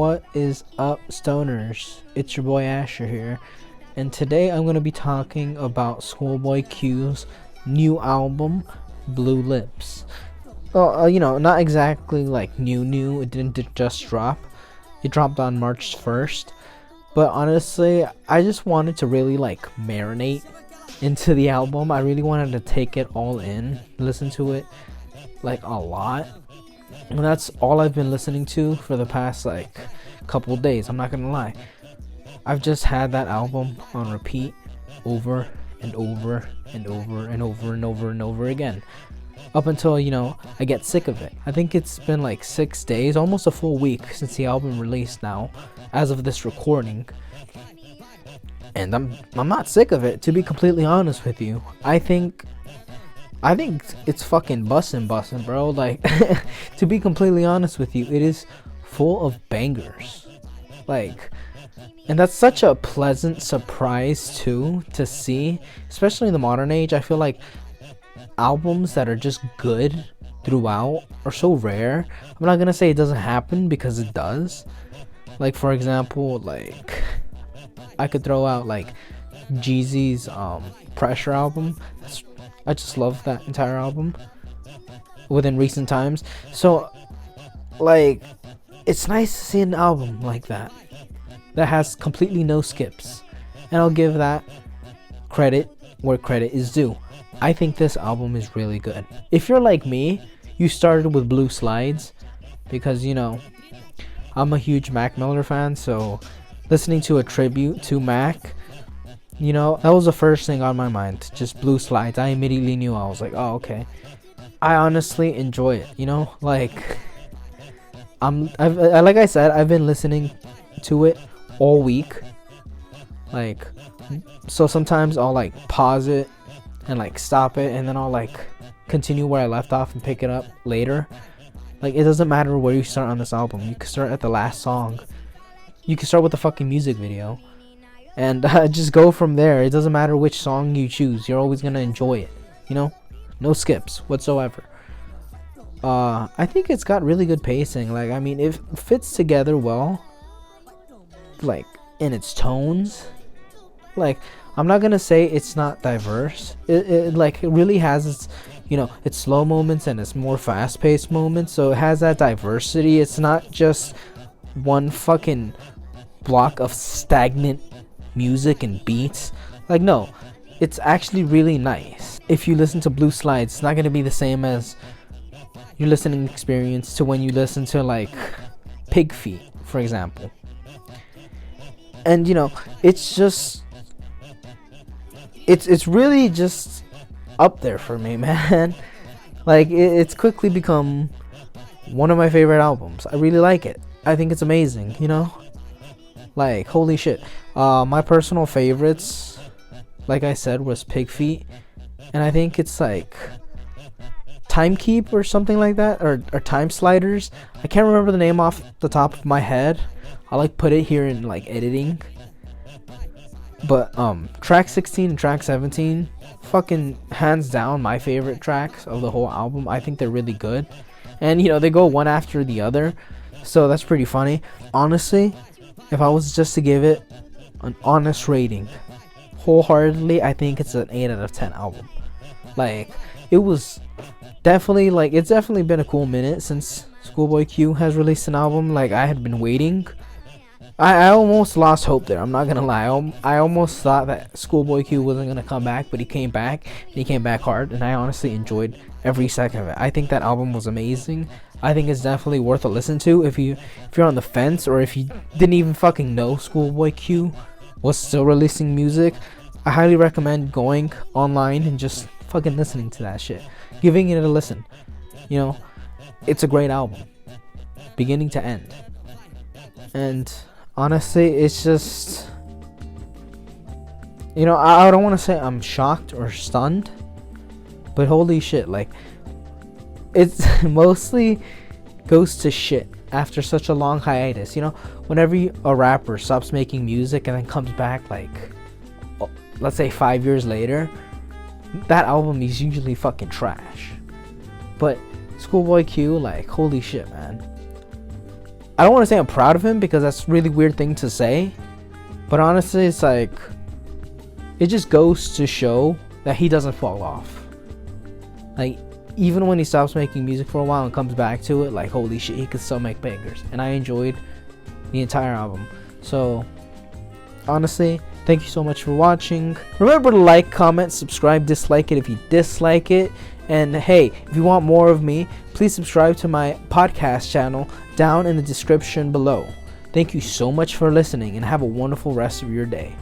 What is up, stoners? It's your boy Asher here, and today I'm going to be talking about Schoolboy Q's new album, Blue Lips. Well, not exactly like new. It didn't just drop. It dropped on March 1st. But honestly, I just wanted to really like marinate into the album. I really wanted to take it all in, listen to it like a lot. And that's all I've been listening to for the past like couple days. I'm not gonna lie. I've just had that album on repeat over and over and over and over and over and over again. Up until, I get sick of it. I think it's been like 6 days, almost a full week since the album released now, as of this recording. And I'm not sick of it, to be completely honest with you. I think it's fucking bussin', bro. Like, to be completely honest with you, it is full of bangers. Like, and that's such a pleasant surprise too to see, especially in the modern age. I feel like albums that are just good throughout are so rare. I'm not gonna say it doesn't happen, because it does. Like, for example, like I could throw out like Jeezy's Pressure album. I just love that entire album within recent times. So, like, it's nice to see an album like that has completely no skips. And I'll give that credit where credit is due. I think this album is really good. If you're like me, you started with Blue Slides because, I'm a huge Mac Miller fan. So, listening to a tribute to Mac, that was the first thing on my mind. Just Blue Slides. I immediately knew. I was like, oh, okay. I honestly enjoy it. Like, like I said, I've been listening to it all week. Like, so sometimes I'll like pause it and like stop it, and then I'll like continue where I left off and pick it up later. Like, it doesn't matter where you start on this album. You can start at the last song. You can start with the fucking music video. And just go from there. It doesn't matter which song you choose. You're always going to enjoy it. No skips whatsoever. I think it's got really good pacing. Like, I mean, it fits together well. Like, in its tones. Like, I'm not going to say it's not diverse. It really has its, its slow moments and its more fast-paced moments. So it has that diversity. It's not just one fucking block of stagnant music and beats. Like, no, it's actually really nice. If you listen to Blue Slides, it's not going to be the same as your listening experience to when you listen to like Pig Feet, for example. And it's just it's really just up there for me, man. Like, it's quickly become one of my favorite albums. I really like it. I think it's amazing, Like, holy shit. My personal favorites, like I said, was Pig Feet. And I think it's like Time Keep or something like that. Or Time Sliders. I can't remember the name off the top of my head. I'll like put it here in like editing. But track 16 and track 17, fucking hands down my favorite tracks of the whole album. I think they're really good. And they go one after the other. So that's pretty funny. Honestly, if I was just to give it an honest rating, wholeheartedly, I think it's an 8 out of 10 album. Like, it's definitely been a cool minute since Schoolboy Q has released an album. Like, I had been waiting. I almost lost hope there. I'm not gonna lie. I almost thought that Schoolboy Q wasn't gonna come back, but he came back, and he came back hard, and I honestly enjoyed every second of it. I think that album was amazing. I think it's definitely worth a listen to if you're on the fence, or if you didn't even fucking know Schoolboy Q was still releasing music. I highly recommend going online and just fucking listening to that shit, giving it a listen. It's a great album, beginning to end. And honestly, it's just, I don't want to say I'm shocked or stunned, but holy shit, like, it's mostly goes to shit after such a long hiatus. Whenever a rapper stops making music and then comes back, like, let's say 5 years later, that album is usually fucking trash. But Schoolboy Q, like, holy shit, man. I don't want to say I'm proud of him because that's a really weird thing to say, but honestly, it's like, it just goes to show that he doesn't fall off. Like, even when he stops making music for a while and comes back to it, like, holy shit, he could still make bangers. And I enjoyed the entire album. So honestly, thank you so much for watching. Remember to like, comment, subscribe, dislike it if you dislike it. And hey, if you want more of me, please subscribe to my podcast channel down in the description below. Thank you so much for listening and have a wonderful rest of your day.